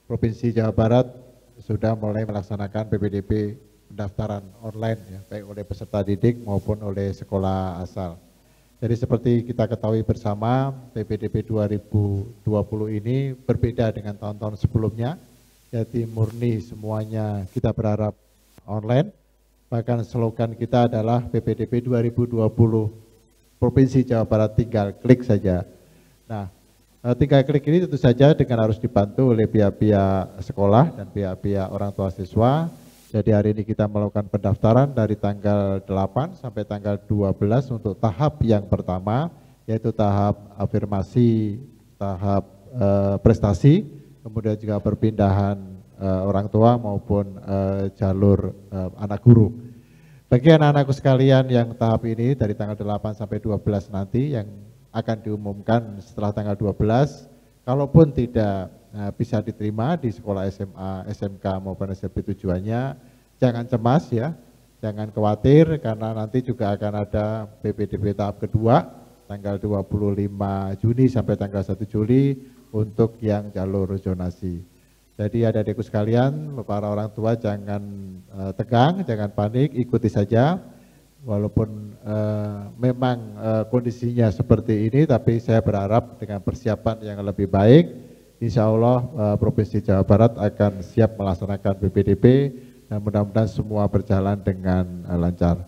Provinsi Jawa Barat sudah mulai melaksanakan PPDB pendaftaran online ya, baik oleh peserta didik maupun oleh sekolah asal. Jadi seperti kita ketahui bersama, PPDB 2020 ini berbeda dengan tahun-tahun sebelumnya. Jadi murni semuanya kita berharap online. Bahkan slogan kita adalah PPDB 2020 Provinsi Jawa Barat tinggal klik saja. Nah, tinggal klik ini tentu saja dengan harus dibantu oleh pihak-pihak sekolah dan pihak-pihak orang tua siswa. Jadi hari ini kita melakukan pendaftaran dari tanggal 8 sampai tanggal 12 untuk tahap yang pertama, yaitu tahap afirmasi, tahap prestasi, kemudian juga perpindahan orang tua maupun jalur anak guru. Bagi anak-anakku sekalian yang tahap ini dari tanggal 8 sampai 12 nanti yang akan diumumkan setelah tanggal 12, kalaupun tidak bisa diterima di sekolah SMA, SMK maupun SMP tujuannya, jangan cemas ya, jangan khawatir karena nanti juga akan ada PPDB tahap kedua tanggal 25 Juni sampai tanggal 1 Juli untuk yang jalur zonasi. Jadi adik-adikku sekalian, para orang tua jangan tegang, jangan panik, ikuti saja. Walaupun memang kondisinya seperti ini, tapi saya berharap dengan persiapan yang lebih baik, insya Allah Provinsi Jawa Barat akan siap melaksanakan PPDB dan mudah-mudahan semua berjalan dengan lancar.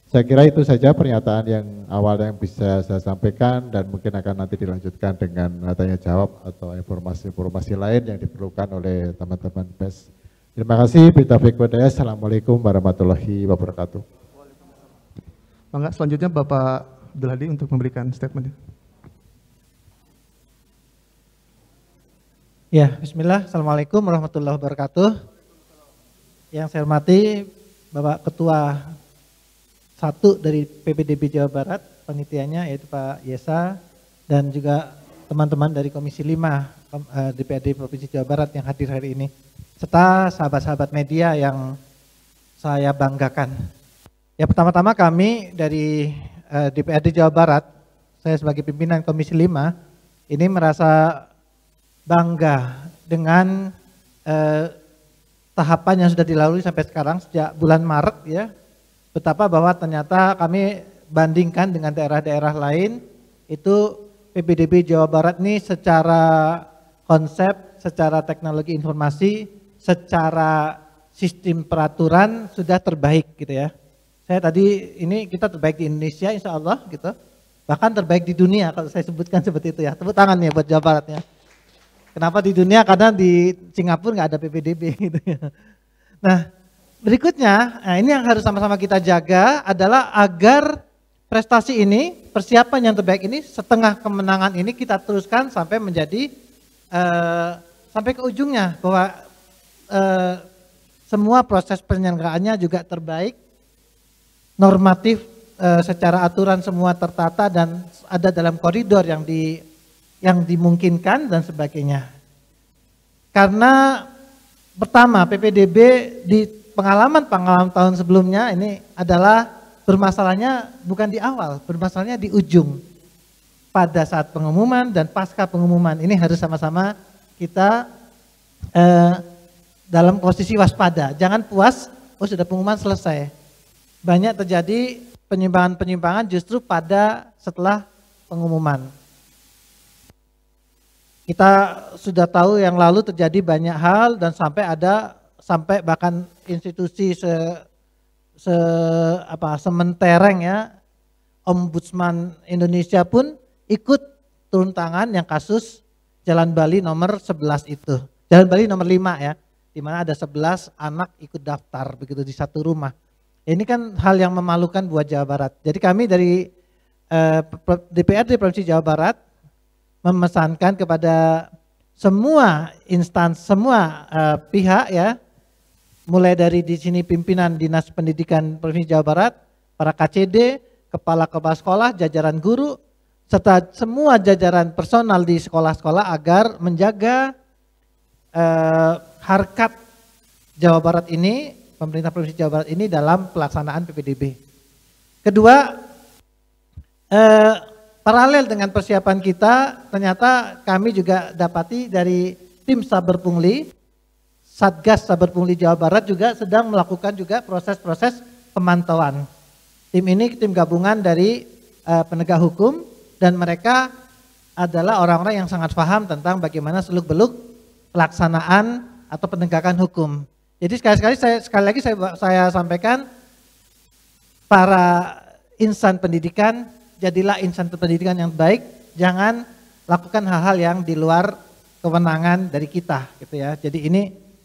Saya kira itu saja pernyataan yang awal yang bisa saya sampaikan dan mungkin akan nanti dilanjutkan dengan tanya jawab atau informasi-informasi lain yang diperlukan oleh teman-teman PES. Terima kasih. Assalamualaikum warahmatullahi wabarakatuh. Mangga selanjutnya Bapak Abdul Hadi untuk memberikan statement. Ya, bismillah. Assalamualaikum warahmatullahi wabarakatuh. Yang saya hormati Bapak Ketua 1 dari PPDB Jawa Barat, panitianya yaitu Pak Yesa, dan juga teman-teman dari Komisi 5 DPRD Provinsi Jawa Barat yang hadir hari ini, serta sahabat-sahabat media yang saya banggakan. Ya, pertama-tama kami dari DPRD Jawa Barat, saya sebagai pimpinan Komisi 5, ini merasa bangga dengan tahapan yang sudah dilalui sampai sekarang sejak bulan Maret ya, betapa bahwa ternyata kami bandingkan dengan daerah-daerah lain itu PPDB Jawa Barat ini secara konsep, secara teknologi informasi, secara sistem peraturan sudah terbaik gitu ya. Saya tadi ini kita terbaik di Indonesia insya Allah gitu, bahkan terbaik di dunia kalau saya sebutkan seperti itu ya. Tepuk tangan ya buat Jawa Barat ya. Kenapa di dunia? Karena di Singapura nggak ada PPDB gitu ya. Nah berikutnya, nah ini yang harus sama-sama kita jaga adalah agar prestasi ini, persiapan yang terbaik ini, setengah kemenangan ini kita teruskan sampai menjadi sampai ke ujungnya bahwa semua proses penyelenggaraannya juga terbaik, normatif secara aturan semua tertata dan ada dalam koridor yang dimungkinkan dan sebagainya. Karena pertama PPDB di pengalaman tahun sebelumnya ini adalah bermasalahnya bukan di awal, bermasalahnya di ujung. Pada saat pengumuman dan pasca pengumuman ini harus sama-sama kita dalam posisi waspada. Jangan puas, oh sudah pengumuman selesai. Banyak terjadi penyimpangan-penyimpangan justru pada setelah pengumuman. Kita sudah tahu yang lalu terjadi banyak hal dan sampai bahkan institusi sementereng ya, Ombudsman Indonesia pun ikut turun tangan yang kasus Jalan Bali nomor 11 itu. Jalan Bali nomor 5 ya, di mana ada 11 anak ikut daftar begitu di satu rumah. Ini kan hal yang memalukan buat Jawa Barat. Jadi kami dari DPRD Provinsi Jawa Barat memesankan kepada semua instansi, semua pihak ya, mulai dari di sini pimpinan Dinas Pendidikan Provinsi Jawa Barat, para KCD, kepala-kepala sekolah, jajaran guru, serta semua jajaran personal di sekolah-sekolah agar menjaga harkat Jawa Barat ini, pemerintah Provinsi Jawa Barat ini dalam pelaksanaan PPDB. Kedua, paralel dengan persiapan kita, ternyata kami juga dapati dari tim Saber Pungli Satgas Saber Pungli Jawa Barat juga sedang melakukan juga proses-proses pemantauan. Tim ini tim gabungan dari penegak hukum dan mereka adalah orang-orang yang sangat paham tentang bagaimana seluk-beluk pelaksanaan atau penegakan hukum. Jadi sekali lagi saya sampaikan, para insan pendidikan, jadilah insan pendidikan yang baik, jangan lakukan hal-hal yang di luar kewenangan dari kita gitu ya. Jadi ini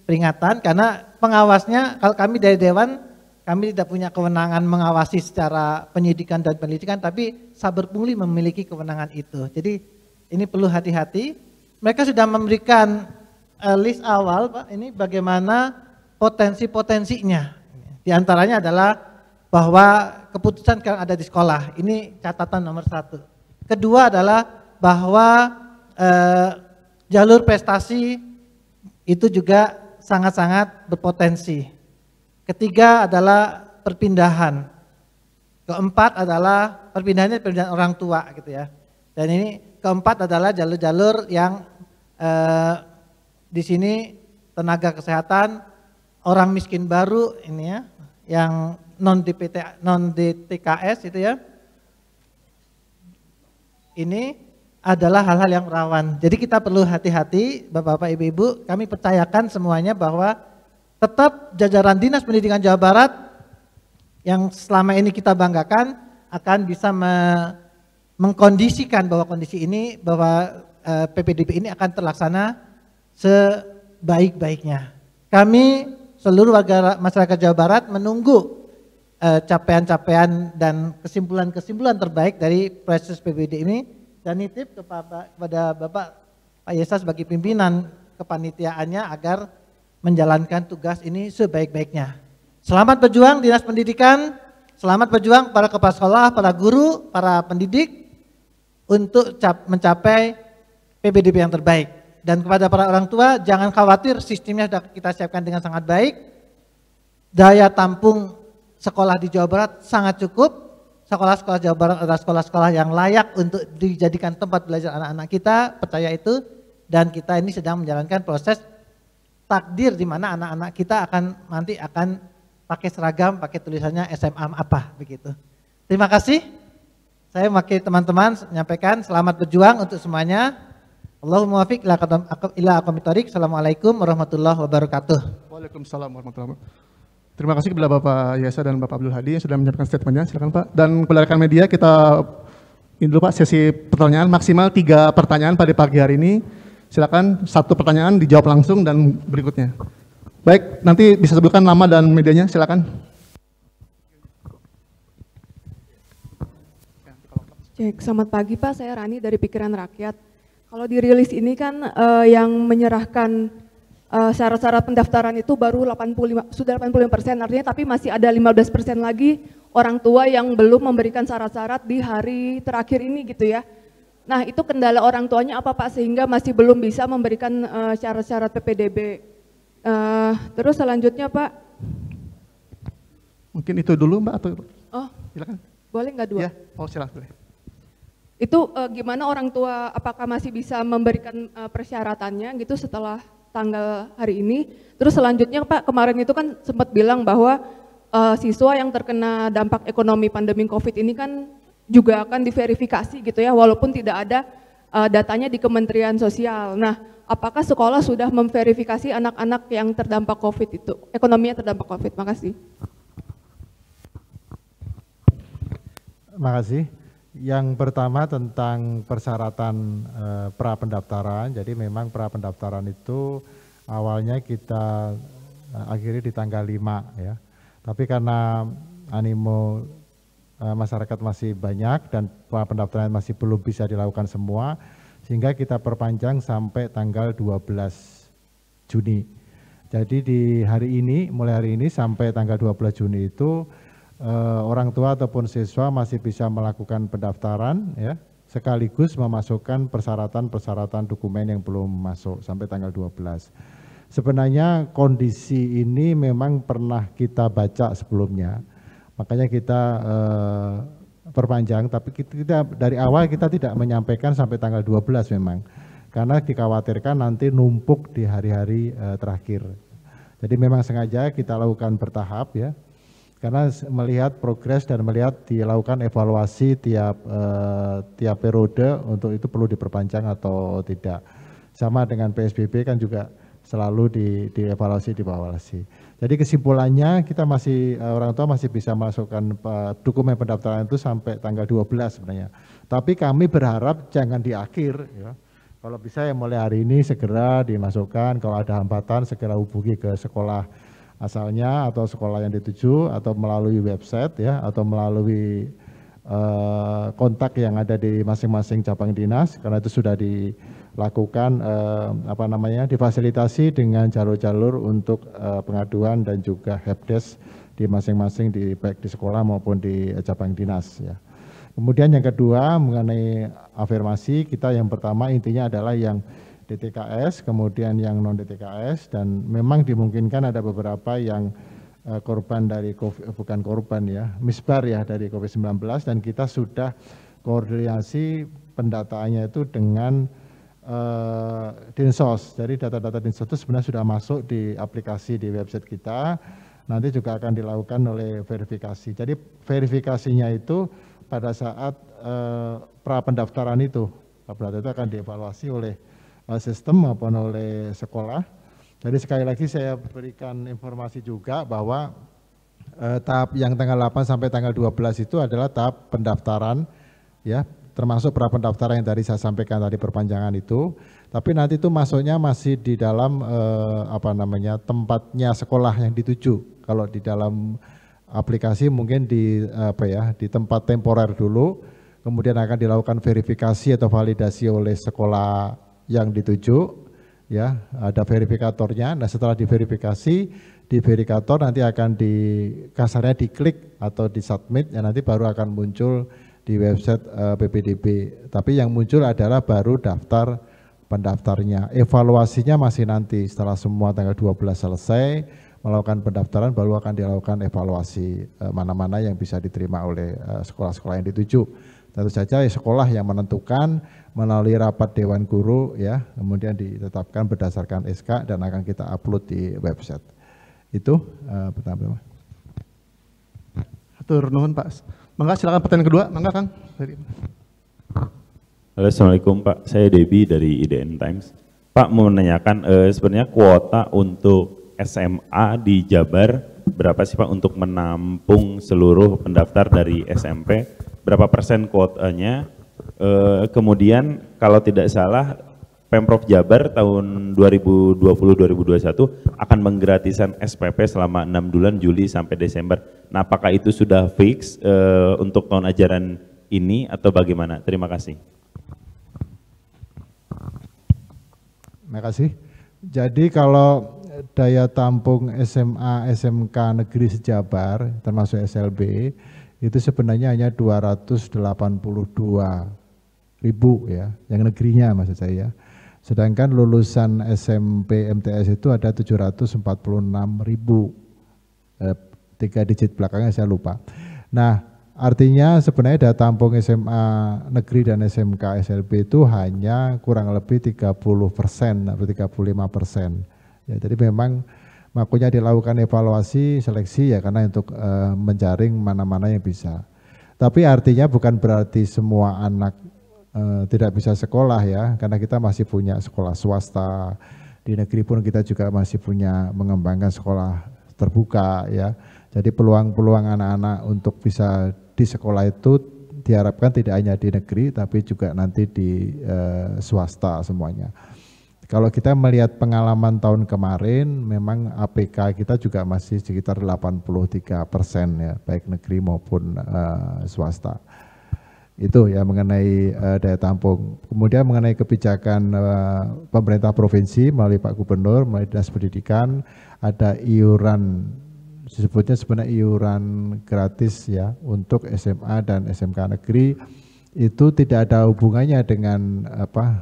peringatan karena pengawasnya, kalau kami dari Dewan, kami tidak punya kewenangan mengawasi secara penyidikan dan penelitian, tapi Saber Pungli memiliki kewenangan itu. Jadi ini perlu hati-hati. Mereka sudah memberikan list awal, Pak, ini bagaimana potensi-potensinya. Di antaranya adalah bahwa keputusan sekarang ada di sekolah, ini catatan nomor 1. Kedua adalah bahwa jalur prestasi itu juga sangat-sangat berpotensi. Ketiga adalah perpindahan. Keempat adalah perpindahan orang tua gitu ya. Dan ini keempat adalah jalur-jalur yang di sini tenaga kesehatan, orang miskin baru ini ya, yang non DTKS itu ya. Ini adalah hal-hal yang rawan. Jadi kita perlu hati-hati, Bapak-bapak, Ibu-ibu, kami percayakan semuanya bahwa tetap jajaran Dinas Pendidikan Jawa Barat yang selama ini kita banggakan akan bisa mengkondisikan bahwa kondisi ini, bahwa PPDB ini akan terlaksana sebaik-baiknya. Kami seluruh warga masyarakat Jawa Barat menunggu capaian-capaian dan kesimpulan-kesimpulan terbaik dari proses PPDB ini. Dan nitip kepada Bapak Pak Yesa sebagai pimpinan kepanitiaannya agar menjalankan tugas ini sebaik-baiknya. Selamat berjuang Dinas Pendidikan, selamat berjuang para kepala sekolah, para guru, para pendidik untuk mencapai PPDB yang terbaik. Dan kepada para orang tua, jangan khawatir, sistemnya sudah kita siapkan dengan sangat baik. Daya tampung sekolah di Jawa Barat sangat cukup. Sekolah-sekolah Jawa Barat adalah sekolah-sekolah yang layak untuk dijadikan tempat belajar anak-anak kita, percaya itu. Dan kita ini sedang menjalankan proses takdir di mana anak-anak kita nanti akan pakai seragam, pakai tulisannya SMA apa begitu. Terima kasih. Saya mewakili teman-teman menyampaikan selamat berjuang untuk semuanya. Allahumma wafiq ila aqwamit thoriq. Assalamualaikum warahmatullahi wabarakatuh. Waalaikumsalam warahmatullahi wabarakatuh. Terima kasih kepada Bapak Yesa dan Bapak Abdul Hadi yang sudah menyampaikan statementnya. Silakan Pak. Dan kepada rekan media kita ini dulu Pak sesi pertanyaan maksimal 3 pertanyaan pada pagi hari ini. Silakan 1 pertanyaan dijawab langsung dan berikutnya. Baik, nanti bisa sebutkan nama dan medianya. Silakan. Cek, selamat pagi Pak. Saya Rani dari Pikiran Rakyat. Kalau dirilis ini kan yang menyerahkan syarat-syarat pendaftaran itu baru 85%, artinya tapi masih ada 15% lagi orang tua yang belum memberikan syarat-syarat di hari terakhir ini gitu ya. Nah itu kendala orang tuanya apa Pak sehingga masih belum bisa memberikan syarat-syarat PPDB. Terus selanjutnya Pak. Mungkin itu dulu Mbak atau? Oh silakan. Boleh nggak 2? Ya, oh silakan. Itu gimana orang tua apakah masih bisa memberikan persyaratannya gitu setelah tanggal hari ini. Terus selanjutnya Pak, kemarin itu kan sempat bilang bahwa siswa yang terkena dampak ekonomi pandemi COVID ini kan juga akan diverifikasi gitu ya, walaupun tidak ada datanya di Kementerian Sosial. Nah, apakah sekolah sudah memverifikasi anak-anak yang terdampak COVID itu, ekonominya terdampak COVID? Makasih. Makasih. Yang pertama tentang persyaratan pra-pendaftaran. Jadi memang pra-pendaftaran itu awalnya kita akhiri di tanggal 5 ya. Tapi karena animo masyarakat masih banyak dan pra-pendaftaran masih belum bisa dilakukan semua, sehingga kita perpanjang sampai tanggal 12 Juni. Jadi di hari ini, mulai hari ini sampai tanggal 12 Juni itu orang tua ataupun siswa masih bisa melakukan pendaftaran ya, sekaligus memasukkan persyaratan-persyaratan dokumen yang belum masuk sampai tanggal 12. Sebenarnya kondisi ini memang pernah kita baca sebelumnya, makanya kita perpanjang, tapi kita dari awal kita tidak menyampaikan sampai tanggal 12 memang, karena dikhawatirkan nanti numpuk di hari-hari terakhir. Jadi memang sengaja kita lakukan bertahap ya, karena melihat progres dan melihat dilakukan evaluasi tiap periode untuk itu perlu diperpanjang atau tidak. Sama dengan PSBB kan juga selalu dievaluasi. Jadi kesimpulannya kita masih orang tua masih bisa masukkan dokumen pendaftaran itu sampai tanggal 12 sebenarnya. Tapi kami berharap jangan di akhir ya. Kalau bisa ya mulai hari ini segera dimasukkan, kalau ada hambatan segera hubungi ke sekolah asalnya atau sekolah yang dituju atau melalui website ya atau melalui kontak yang ada di masing-masing cabang dinas, karena itu sudah dilakukan difasilitasi dengan jalur-jalur untuk pengaduan dan juga helpdesk di masing-masing baik di sekolah maupun di cabang dinas ya. Kemudian yang kedua mengenai afirmasi, kita yang pertama intinya adalah yang DTKS, kemudian yang non DTKS, dan memang dimungkinkan ada beberapa yang korban dari bukan korban ya, misbar ya dari COVID-19, dan kita sudah koordinasi pendataannya itu dengan Dinsos. Jadi data-data Dinsos itu sebenarnya sudah masuk di aplikasi di website kita, nanti juga akan dilakukan oleh verifikasi. Jadi verifikasinya itu pada saat pra pendaftaran itu akan dievaluasi oleh sistem maupun oleh sekolah. Jadi sekali lagi saya berikan informasi juga bahwa tahap yang tanggal 8 sampai tanggal 12 itu adalah tahap pendaftaran ya, termasuk pra pendaftaran yang tadi saya sampaikan tadi perpanjangan itu. Tapi nanti itu masuknya masih di dalam tempatnya sekolah yang dituju. Kalau di dalam aplikasi mungkin di tempat temporer dulu, kemudian akan dilakukan verifikasi atau validasi oleh sekolah yang dituju ya, ada verifikatornya. Nah setelah diverifikasi, di verifikator nanti akan kasarnya diklik atau disubmit ya, nanti baru akan muncul di website PPDB. Tapi yang muncul adalah baru daftar pendaftarnya. Evaluasinya masih nanti setelah semua tanggal 12 selesai melakukan pendaftaran, baru akan dilakukan evaluasi mana-mana yang bisa diterima oleh sekolah-sekolah yang dituju. Tentu saja sekolah yang menentukan melalui rapat Dewan Guru ya, kemudian ditetapkan berdasarkan SK dan akan kita upload di website. Itu pertama. Atur nuhun Pak. Mangga silakan pertanyaan kedua, mangga Kang. Halo, Assalamualaikum Pak, saya Debbie dari IDN Times. Pak mau menanyakan sebenarnya kuota untuk SMA di Jabar berapa sih Pak untuk menampung seluruh pendaftar dari SMP, berapa persen kuotanya? Kemudian kalau tidak salah Pemprov Jabar tahun 2020-2021 akan menggratisan SPP selama 6 bulan Juli sampai Desember. Nah apakah itu sudah fix untuk tahun ajaran ini atau bagaimana? Terima kasih. Terima kasih. Jadi kalau daya tampung SMA, SMK negeri sejabar termasuk SLB itu sebenarnya hanya 282.000 ya, yang negerinya maksud saya. Sedangkan lulusan SMP MTS itu ada 746.000, 3 digit belakangnya saya lupa. Nah artinya sebenarnya daya tampung SMA negeri dan SMK SLB itu hanya kurang lebih 30% atau 35%. Ya, jadi memang makanya dilakukan evaluasi seleksi ya karena untuk menjaring mana-mana yang bisa. Tapi artinya bukan berarti semua anak tidak bisa sekolah ya, karena kita masih punya sekolah swasta, di negeri pun kita juga masih punya mengembangkan sekolah terbuka ya. Jadi peluang-peluang anak-anak untuk bisa di sekolah itu diharapkan tidak hanya di negeri tapi juga nanti di swasta semuanya. Kalau kita melihat pengalaman tahun kemarin, memang APK kita juga masih sekitar 83% ya, baik negeri maupun swasta. Itu ya mengenai daya tampung. Kemudian mengenai kebijakan pemerintah provinsi melalui Pak Gubernur, melalui Dinas Pendidikan, ada iuran, disebutnya sebenarnya iuran gratis ya untuk SMA dan SMK negeri. Itu tidak ada hubungannya dengan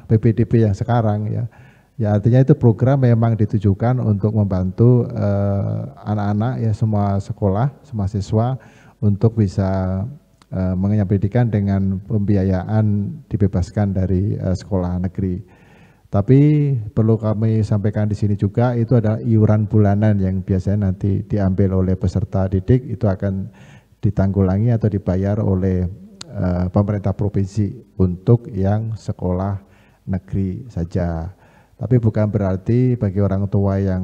PPDB yang sekarang ya. Ya artinya itu program memang ditujukan untuk membantu anak-anak ya, semua sekolah, semua siswa untuk bisa mengenyam pendidikan dengan pembiayaan dibebaskan dari sekolah negeri. Tapi perlu kami sampaikan di sini juga itu adalah iuran bulanan yang biasanya nanti diambil oleh peserta didik itu akan ditanggulangi atau dibayar oleh pemerintah provinsi untuk yang sekolah negeri saja. Tapi bukan berarti bagi orang tua yang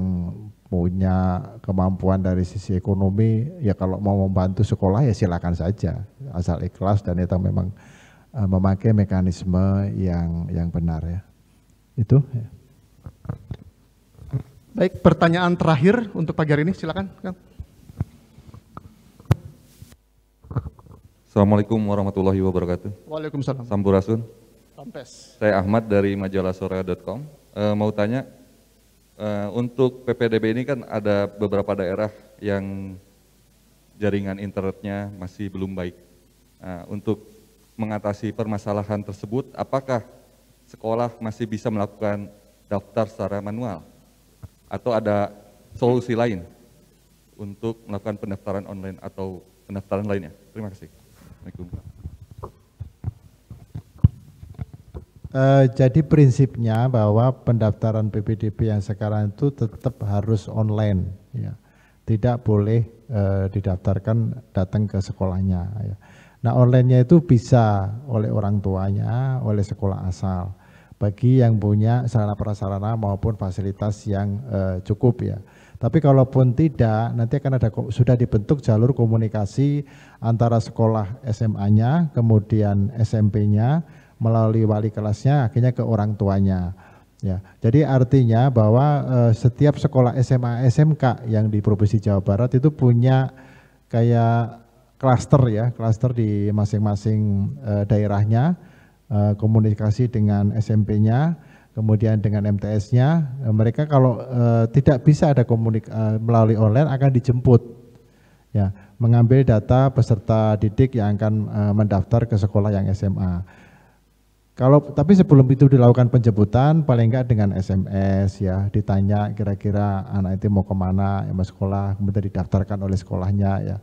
punya kemampuan dari sisi ekonomi, ya kalau mau membantu sekolah ya silakan saja, asal ikhlas dan itu memang memakai mekanisme yang benar ya. Itu. Ya. Baik, pertanyaan terakhir untuk pagi hari ini, silakan. Kang. Assalamualaikum warahmatullahi wabarakatuh. Waalaikumsalam. Sampurasun. Sampes. Saya Ahmad dari majalah.sora.com. Mau tanya, untuk PPDB ini kan ada beberapa daerah yang jaringan internetnya masih belum baik. Untuk mengatasi permasalahan tersebut, apakah sekolah masih bisa melakukan daftar secara manual? Atau ada solusi lain untuk melakukan pendaftaran online atau pendaftaran lainnya? Terima kasih. Assalamualaikum. Jadi prinsipnya bahwa pendaftaran PPDB yang sekarang itu tetap harus online, ya. Tidak boleh didaftarkan datang ke sekolahnya. Ya. Nah online-nya itu bisa oleh orang tuanya, oleh sekolah asal, bagi yang punya sarana prasarana maupun fasilitas yang cukup ya. Tapi kalaupun tidak, nanti akan ada sudah dibentuk jalur komunikasi antara sekolah SMA-nya, kemudian SMP-nya, melalui wali kelasnya akhirnya ke orang tuanya ya. Jadi artinya bahwa setiap sekolah SMA SMK yang di Provinsi Jawa Barat itu punya kayak klaster ya, klaster di masing-masing daerahnya, komunikasi dengan SMP-nya, kemudian dengan MTS-nya. Mereka kalau tidak bisa ada melalui online akan dijemput ya, mengambil data peserta didik yang akan mendaftar ke sekolah yang SMA. Tapi sebelum itu dilakukan penjemputan, paling enggak dengan SMS ya, ditanya kira-kira anak itu mau kemana, ya mau sekolah, kemudian didaftarkan oleh sekolahnya ya.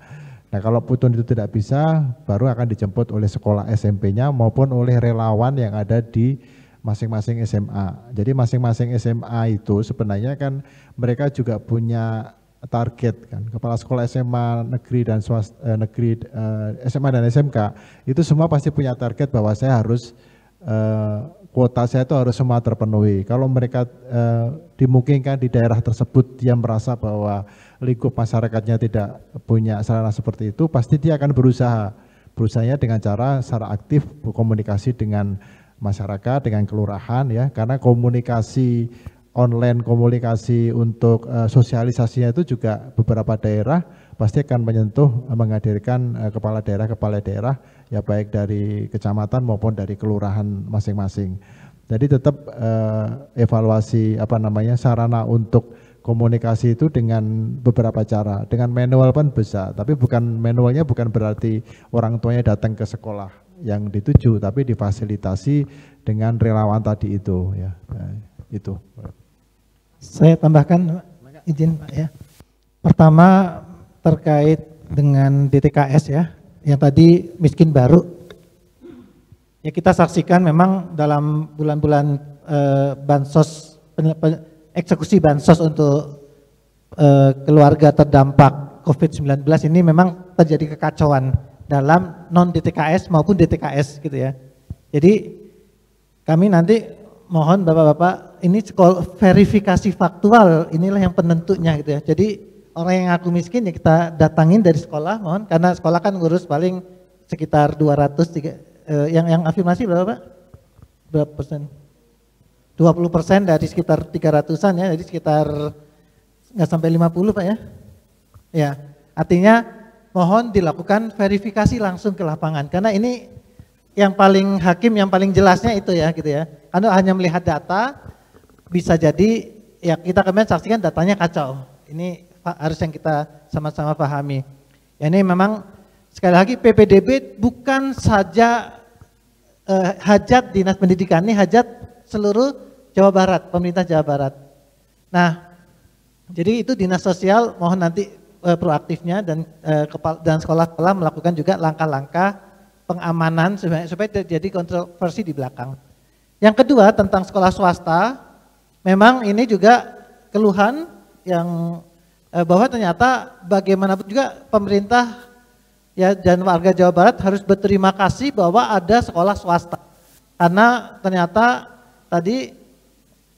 Nah kalau pun itu tidak bisa, baru akan dijemput oleh sekolah SMP-nya maupun oleh relawan yang ada di masing-masing SMA. Jadi masing-masing SMA itu sebenarnya kan mereka juga punya target kan. Kepala sekolah SMA negeri dan SMA dan SMK itu semua pasti punya target bahwa saya harus kuota saya itu harus semua terpenuhi. Kalau mereka dimungkinkan di daerah tersebut dia merasa bahwa lingkup masyarakatnya tidak punya sarana seperti itu, pasti dia akan berusahanya dengan cara secara aktif berkomunikasi dengan masyarakat, dengan kelurahan ya, karena komunikasi online, komunikasi untuk sosialisasinya itu juga beberapa daerah pasti akan menghadirkan kepala daerah ya baik dari kecamatan maupun dari kelurahan masing-masing. Jadi tetap evaluasi sarana untuk komunikasi itu dengan beberapa cara. Dengan manual pun bisa, tapi manualnya bukan berarti orang tuanya datang ke sekolah yang dituju, tapi difasilitasi dengan relawan tadi itu ya. Itu. Saya tambahkan izin Pak ya. Pertama terkait dengan DTKS ya, yang tadi miskin baru. Ya kita saksikan memang dalam bulan-bulan bansos, eksekusi bansos untuk keluarga terdampak COVID-19 ini memang terjadi kekacauan dalam non DTKS maupun DTKS gitu ya. Jadi kami nanti mohon Bapak-bapak ini verifikasi faktual inilah yang penentunya gitu ya. Jadi orang yang ngaku miskin ya kita datangin dari sekolah, mohon, karena sekolah kan ngurus paling sekitar 200 yang afirmasi berapa Pak? Berapa persen? 20% dari sekitar 300-an ya, jadi sekitar nggak sampai 50 Pak ya. Ya, artinya mohon dilakukan verifikasi langsung ke lapangan, karena ini yang paling hakim, yang paling jelasnya itu ya gitu ya. Karena hanya melihat data bisa jadi ya kita kemarin saksikan datanya kacau. Ini harus yang kita sama-sama pahami. Ya, ini memang sekali lagi PPDB bukan saja hajat Dinas Pendidikan, ini hajat seluruh Jawa Barat, pemerintah Jawa Barat. Nah, jadi itu Dinas Sosial mohon nanti proaktifnya dan sekolah-sekolah melakukan juga langkah-langkah pengamanan supaya terjadi kontroversi di belakang. Yang kedua tentang sekolah swasta, memang ini juga keluhan yang bahwa ternyata bagaimanapun juga pemerintah ya dan warga Jawa Barat harus berterima kasih bahwa ada sekolah swasta. Karena ternyata tadi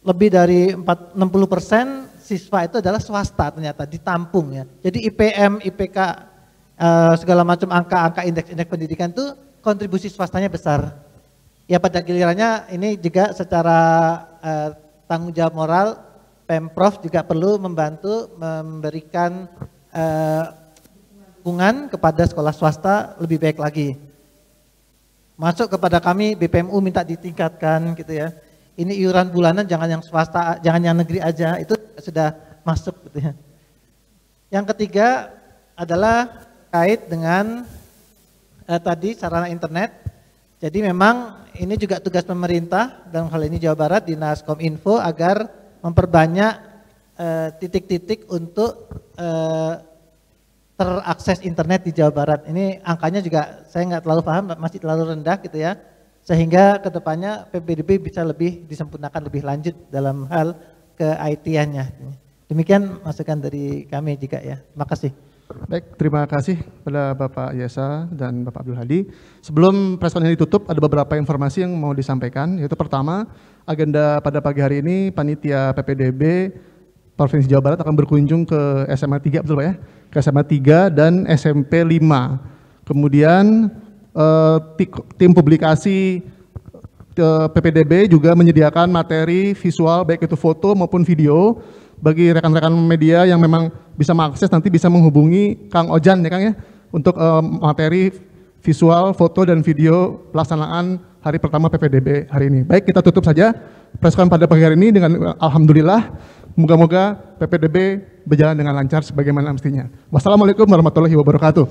lebih dari 60% siswa itu adalah swasta ternyata ditampung ya. Jadi IPM, IPK segala macam angka-angka indeks-indeks pendidikan itu kontribusi swastanya besar. Ya pada gilirannya ini juga secara tanggung jawab moral Pemprov juga perlu membantu memberikan dukungan kepada sekolah swasta lebih baik lagi. Masuk kepada kami BPMU minta ditingkatkan gitu ya. Ini iuran bulanan jangan yang swasta, jangan yang negeri aja, itu sudah masuk gitu ya. Yang ketiga adalah kait dengan tadi sarana internet. Jadi memang ini juga tugas pemerintah, dalam hal ini Jawa Barat, Dinas Kominfo agar memperbanyak titik-titik untuk terakses internet di Jawa Barat. Ini angkanya juga saya nggak terlalu paham, masih terlalu rendah gitu ya. Sehingga kedepannya PPDB bisa lebih disempurnakan lebih lanjut dalam hal ke IT-nya. Demikian masukan dari kami juga ya. Terima kasih. Baik, terima kasih pada Bapak Yesa dan Bapak Abdul Hadi. Sebelum press conference ditutup, ada beberapa informasi yang mau disampaikan. Yaitu pertama, agenda pada pagi hari ini Panitia PPDB Provinsi Jawa Barat akan berkunjung ke SMA 3, betul Pak ya? Ke SMA 3 dan SMP 5. Kemudian tim publikasi PPDB juga menyediakan materi visual baik itu foto maupun video bagi rekan-rekan media yang memang bisa mengakses, nanti bisa menghubungi Kang Ojan ya Kang ya untuk materi visual, foto dan video pelaksanaan hari pertama PPDB hari ini. Baik, kita tutup saja press conference pada pagi hari ini dengan alhamdulillah, moga-moga PPDB berjalan dengan lancar sebagaimana mestinya. Wassalamualaikum warahmatullahi wabarakatuh.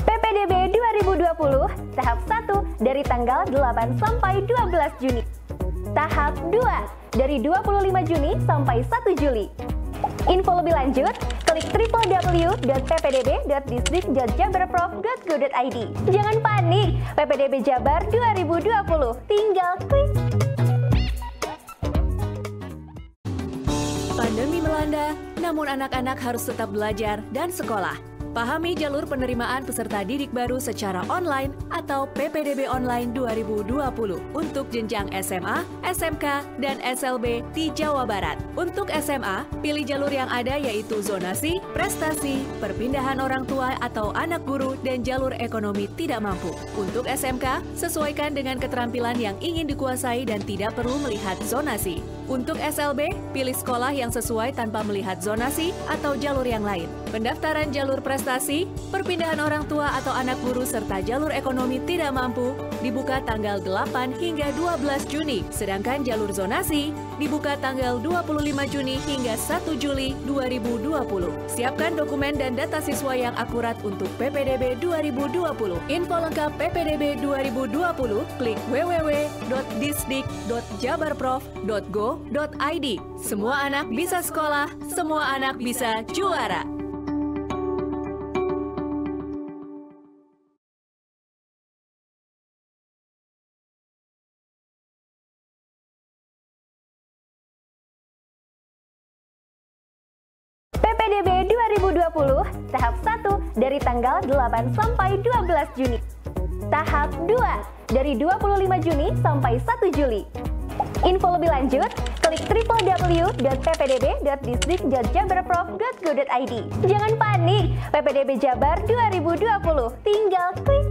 PPDB 2020 tahap 1 dari tanggal 8 sampai 12 Juni. Tahap 2 dari 25 Juni sampai 1 Juli. Info lebih lanjut, klik www.ppdb.distrik.jabarprov.go.id. Jangan panik, PPDB Jabar 2020 tinggal klik. Pandemi melanda, namun anak-anak harus tetap belajar dan sekolah. Pahami jalur penerimaan peserta didik baru secara online atau PPDB Online 2020 untuk jenjang SMA, SMK, dan SLB di Jawa Barat. Untuk SMA, pilih jalur yang ada yaitu zonasi, prestasi, perpindahan orang tua atau anak guru, dan jalur ekonomi tidak mampu. Untuk SMK, sesuaikan dengan keterampilan yang ingin dikuasai dan tidak perlu melihat zonasi. Untuk SLB, pilih sekolah yang sesuai tanpa melihat zonasi atau jalur yang lain. Pendaftaran jalur prestasi, perpindahan orang tua atau anak guru serta jalur ekonomi tidak mampu dibuka tanggal 8 hingga 12 Juni, sedangkan jalur zonasi dibuka tanggal 25 Juni hingga 1 Juli 2020. Siapkan dokumen dan data siswa yang akurat untuk PPDB 2020. Info lengkap PPDB 2020, klik www.disdik.jabarprov.go.id. Semua anak bisa sekolah, semua anak bisa juara. PPDB 2020 tahap 1 dari tanggal 8 sampai 12 Juni. Tahap 2 dari 25 Juni sampai 1 Juli. Info lebih lanjut, klik www.ppdb.distrik.jabarprov.go.id. Jangan panik, PPDB Jabar 2020 tinggal klik.